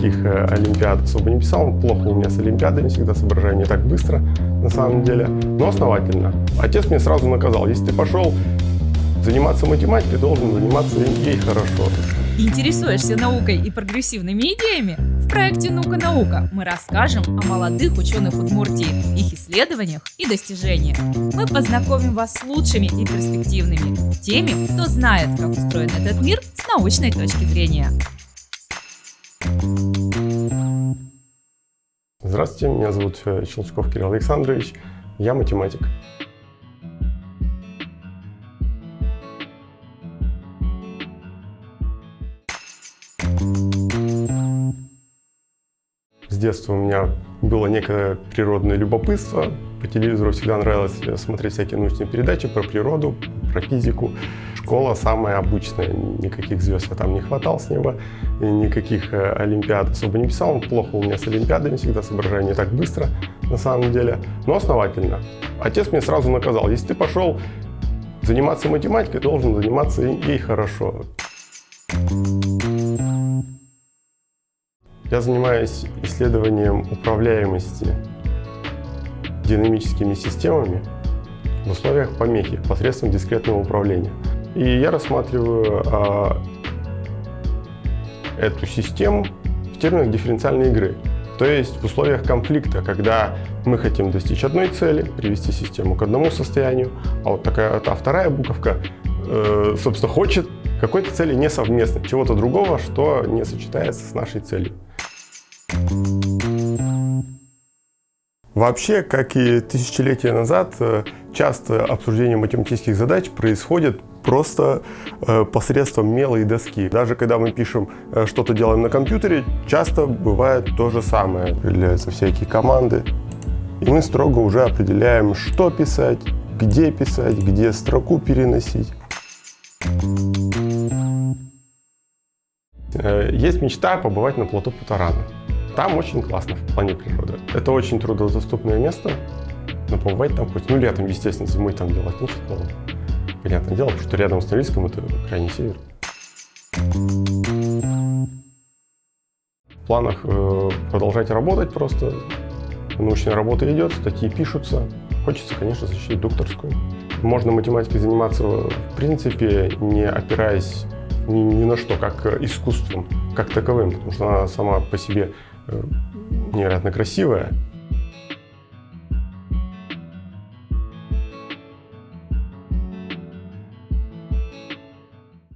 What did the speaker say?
никаких олимпиад особо не писал. Плохо у меня с олимпиадами, всегда соображаю не так быстро, на самом деле, но основательно. Отец меня сразу наказал: если ты пошел заниматься математикой, должен заниматься ей хорошо. Интересуешься наукой и прогрессивными идеями? В проекте «Наука-наука» мы расскажем о молодых ученых Удмуртии, их исследованиях и достижениях. Мы познакомим вас с лучшими и перспективными, теми, кто знает, как устроен этот мир с научной точки зрения. Здравствуйте, меня зовут Щелчков Кирилл Александрович, я математик. С детства у меня было некое природное любопытство. По телевизору всегда нравилось смотреть всякие научные передачи про природу, про физику. Школа самая обычная, никаких звезд я там не хватал с неба, никаких олимпиад особо не писал. Плохо у меня с олимпиадами, всегда соображаю не так быстро, на самом деле, но основательно. Отец меня сразу наказал: если ты пошел заниматься математикой, должен заниматься ей хорошо. Я занимаюсь исследованием управляемости динамическими системами в условиях помехи посредством дискретного управления. И я рассматриваю эту систему в терминах дифференциальной игры. То есть в условиях конфликта, когда мы хотим достичь одной цели, привести систему к одному состоянию, а вот такая вторая буковка, собственно, хочет какой-то цели несовместной, чего-то другого, что не сочетается с нашей целью. Вообще, как и тысячелетия назад, часто обсуждение математических задач происходит просто посредством мела и доски. Даже когда мы пишем, что-то делаем на компьютере, часто бывает то же самое. Появляются всякие команды, и мы строго уже определяем, что писать, где строку переносить. Есть мечта побывать на плато Путарана. Там очень классно в плане природы. Это очень труднодоступное место, но побывать там хоть. Ну, летом, естественно, зимой там делать нечего. Понятное дело, потому что рядом с Норильском это крайний север. В планах продолжать работать просто. Научная работа идет, статьи пишутся. Хочется, конечно, защитить докторскую. Можно математикой заниматься, в принципе, не опираясь ни на что, как искусством, как таковым, потому что она сама по себе невероятно красивая.